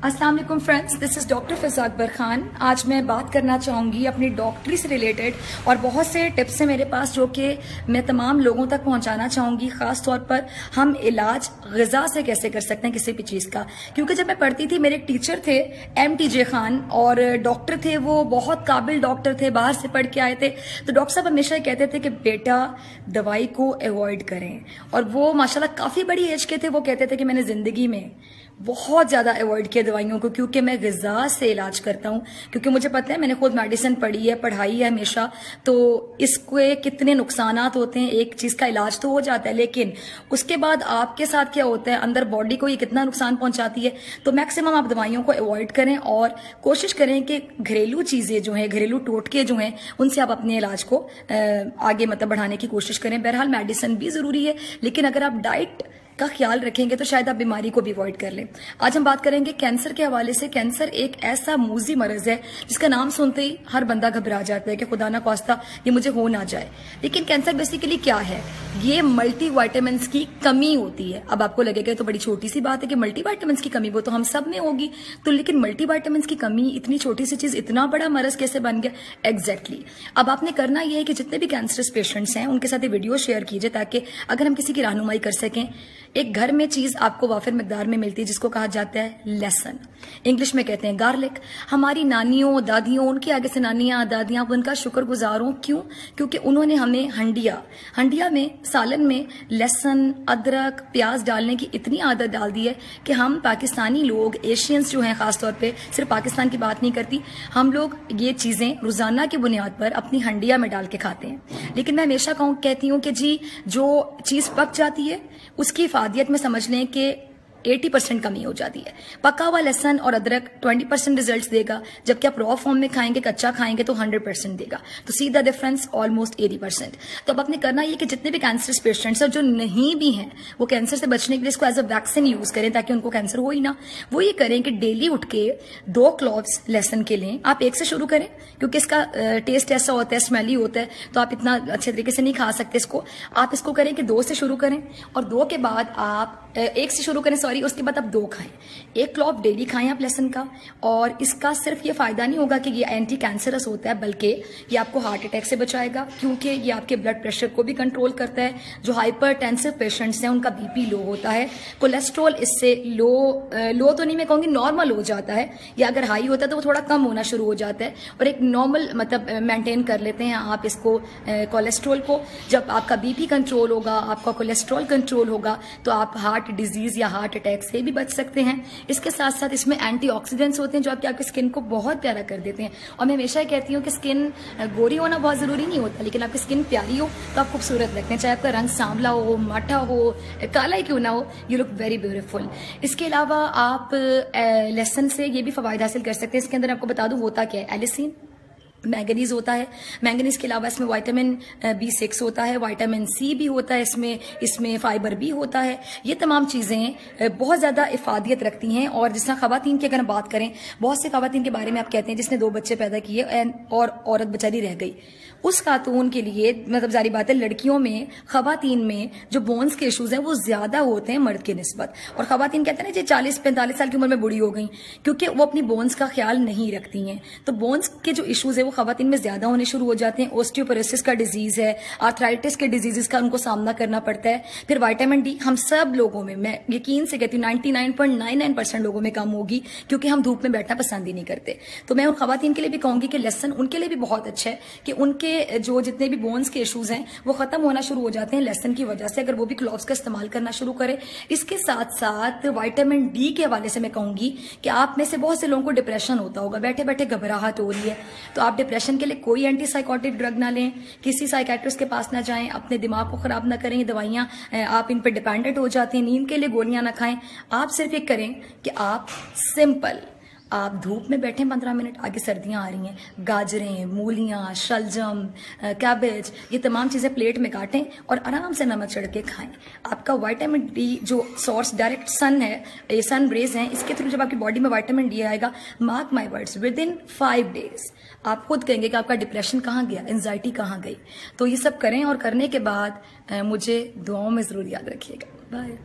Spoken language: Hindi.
अस्सलाम वालेकुम फ्रेंड्स, दिस इज़ डॉक्टर फ़िज़ा अकबर खान। आज मैं बात करना चाहूँगी अपनी डॉक्टरी से रिलेटेड और बहुत से टिप्स हैं मेरे पास जो कि मैं तमाम लोगों तक पहुँचाना चाहूँगी। ख़ास तौर पर हम इलाज ग़िज़ा से कैसे कर सकते हैं किसी भी चीज़ का, क्योंकि जब मैं पढ़ती थी मेरे एक टीचर थे MTJ खान और डॉक्टर थे, वो बहुत काबिल डॉक्टर थे, बाहर से पढ़ के आए थे। तो डॉक्टर साहब हमेशा कहते थे कि बेटा दवाई को अवॉइड करें, और वो माशाल्लाह काफ़ी बड़ी एज के थे। वो कहते थे कि मैंने ज़िंदगी में बहुत ज़्यादा अवॉइड किया दवाइयों को, क्योंकि मैं ग़िज़ा से इलाज करता हूँ। क्योंकि मुझे पता है, मैंने खुद मेडिसिन पढ़ी है, पढ़ाई है हमेशा, तो इसके कितने नुकसानात होते हैं। एक चीज़ का इलाज तो हो जाता है, लेकिन उसके बाद आपके साथ क्या होता है, अंदर बॉडी को ये कितना नुकसान पहुंचाती है। तो मैक्सिमम आप दवाइयों को अवॉइड करें और कोशिश करें कि घरेलू चीज़ें जो हैं, घरेलू टोटके जो हैं, उनसे आप अपने इलाज को आगे बढ़ाने की कोशिश करें। बहरहाल मेडिसिन भी ज़रूरी है, लेकिन अगर आप डाइट का ख्याल रखेंगे तो शायद आप बीमारी को भी अवॉइड कर लें। आज हम बात करेंगे कैंसर के हवाले से। कैंसर एक ऐसा मूजी मर्ज है जिसका नाम सुनते ही हर बंदा घबरा जाता है कि खुदा ना खास्ता ये मुझे हो ना जाए। लेकिन कैंसर बेसिकली क्या है? ये मल्टीविटामिन्स की कमी होती है। अब आपको लगेगा तो बड़ी छोटी सी बात है कि मल्टीविटामिन्स की कमी वो तो हम सब में होगी, तो लेकिन मल्टीविटामिन्स की कमी, इतनी छोटी सी चीज इतना बड़ा मर्ज कैसे बन गया? एग्जैक्टली। अब आपने करना यह है कि जितने भी कैंसरस पेशेंट्स हैं उनके साथ ये वीडियो शेयर कीजिए, ताकि अगर हम किसी की रहनुमाई कर सकें। एक घर में चीज आपको वाफिर मिकदार में मिलती है जिसको कहा जाता है लहसुन, इंग्लिश में कहते हैं गार्लिक। हमारी नानियों दादियों, उनके आगे से नानियां दादियां, उनका शुक्रगुजार हूं। क्यों? क्योंकि उन्होंने हमें हंडिया में, सालन में लहसुन, अदरक, प्याज डालने की इतनी आदत डाल दी है कि हम पाकिस्तानी लोग, एशियंस जो हैं खासतौर पर, सिर्फ पाकिस्तान की बात नहीं करती, हम लोग ये चीजें रोजाना की बुनियाद पर अपनी हंडिया में डाल के खाते हैं। लेकिन मैं हमेशा कहती हूँ कि जी, जो चीज पक जाती है उसकी इफादियत में समझ लें कि 80% कमी हो जाती है। पका हुआ लहसन और अदरक 20% रिजल्ट्स देगा, जबकि आप रॉ फॉर्म में खाएंगे, कच्चा खाएंगे तो 100% देगा। तो सी द डिफरेंस, ऑलमोस्ट 80%। तो अब आपने करना ये कि जितने भी कैंसर पेशेंट्स और जो नहीं भी हैं, वो कैंसर से बचने के लिए इसको एज अ वैक्सीन यूज करें ताकि उनको कैंसर हो ही ना। वो ये करें कि डेली उठ के 2 क्लॉव्स लहसन के लें। आप 1 से शुरू करें, क्योंकि इसका टेस्ट ऐसा होता है, स्मेली होता है, तो आप इतना अच्छे तरीके से नहीं खा सकते इसको। आप इसको करें कि 2 से शुरू करें, और 2 के बाद आप 1 से शुरू करें, उसके बाद आप 2 खाएं। 1 क्लॉव डेली खाएं आप लहसुन का। और इसका सिर्फ ये फायदा नहीं होगा कि ये एंटी कैंसरस होता है, बल्कि ये आपको हार्ट अटैक से बचाएगा, क्योंकि ये आपके ब्लड प्रेशर को भी कंट्रोल करता है। जो हाइपरटेंसिव पेशेंट्स हैं उनका BP लो होता है, कोलेस्ट्रॉल इससे लो तो नहीं मैं कहूंगी, नॉर्मल हो जाता है, या अगर हाई होता है तो वो थोड़ा कम होना शुरू हो जाता है, और एक नॉर्मल मेंटेन कर लेते हैं आप इसको, कोलेस्ट्रॉल को। जब आपका BP कंट्रोल होगा, आपका कोलेस्ट्रॉल कंट्रोल होगा, तो आप हार्ट डिजीज या हार्ट अटैक से भी बच सकते हैं। इसके साथ साथ इसमें एंटीऑक्सीडेंट्स होते हैं जो आपकी स्किन को बहुत प्यारा कर देते हैं। और मैं हमेशा कहती हूँ कि स्किन गोरी होना बहुत जरूरी नहीं होता, लेकिन आपकी स्किन प्यारी हो तो आप खूबसूरत लगते हैं। चाहे आपका रंग सांवला हो, माठा हो, काला ही क्यों ना हो, यू लुक वेरी ब्यूटीफुल। इसके अलावा आप लहसुन से ये भी फवायद हासिल कर सकते हैं। इसके अंदर आपको बता दूं होता क्या है, एलिसिन, मैंगनीज होता है। मैंगनीज के अलावा इसमें विटामिन B6 होता है, विटामिन C भी होता है इसमें फाइबर भी होता है। ये तमाम चीज़ें बहुत ज़्यादा इफादियत रखती हैं। और जिस तरह ख़वातीन की अगर हम बात करें, बहुत से ख़वातीन के बारे में आप कहते हैं जिसने 2 बच्चे पैदा किए और औरत बेचारी रह गई, उस खातून के लिए जारी बात है, लड़कियों में, ख़वातीन में जो बोन्स के इशूज़ हैं वो ज़्यादा होते हैं मर्द के निस्बत। और ख़वातीन कहते हैं ना जी 40-45 साल की उम्र में बूढ़ी हो गई, क्योंकि वो अपनी बोन्स का ख्याल नहीं रखती हैं। तो बोन्स के जो इशूज़ है वो ख़वातीन में ज्यादा होने शुरू हो जाते हैं। ऑस्टियोपोरोसिस का डिजीज है, आर्थराइटिस के डिजीजेस का उनको सामना करना पड़ता है। फिर विटामिन D हम सब लोगों में, मैं यकीन से कहती हूँ 99.99% लोगों में कम होगी, क्योंकि हम धूप में बैठना पसंद ही नहीं करते। तो मैं उन ख़वातीन के लिए भी कहूंगी कि लहसुन उनके लिए भी बहुत अच्छा है कि उनके जो जितने भी बोन्स के इशूज हैं वो खत्म होना शुरू हो जाते हैं लहसुन की वजह से, अगर वो भी क्लॉव्स का इस्तेमाल करना शुरू करें। इसके साथ साथ विटामिन D के हवाले से मैं कहूंगी कि आप में से बहुत से लोगों को डिप्रेशन होता होगा, बैठे बैठे घबराहट हो रही है, तो आप डिप्रेशन के लिए कोई एंटीसाइकोटिक ड्रग ना लें, किसी साइकेट्रिस्ट के पास ना जाएं, अपने दिमाग को खराब ना करें। दवाइयां आप इन पे डिपेंडेंट हो जाते हैं, नींद के लिए गोलियां ना खाएं। आप सिर्फ एक करें कि आप सिंपल, आप धूप में बैठें 15 मिनट, आगे सर्दियां आ रही हैं, गाजरें, मूलियां, शलजम, कैबेज, ये तमाम चीजें प्लेट में काटें और आराम से नमक चढ़ के खाएं। आपका विटामिन D जो सोर्स डायरेक्ट सन है, ये सन रेज हैं, इसके थ्रू जब आपकी बॉडी में विटामिन D आएगा, mark my words, with in 5 days आप खुद कहेंगे कि आपका डिप्रेशन कहाँ गया, एंजाइटी कहाँ गई। तो ये सब करें, और करने के बाद मुझे दुआओं में जरूर याद रखिएगा। बाय।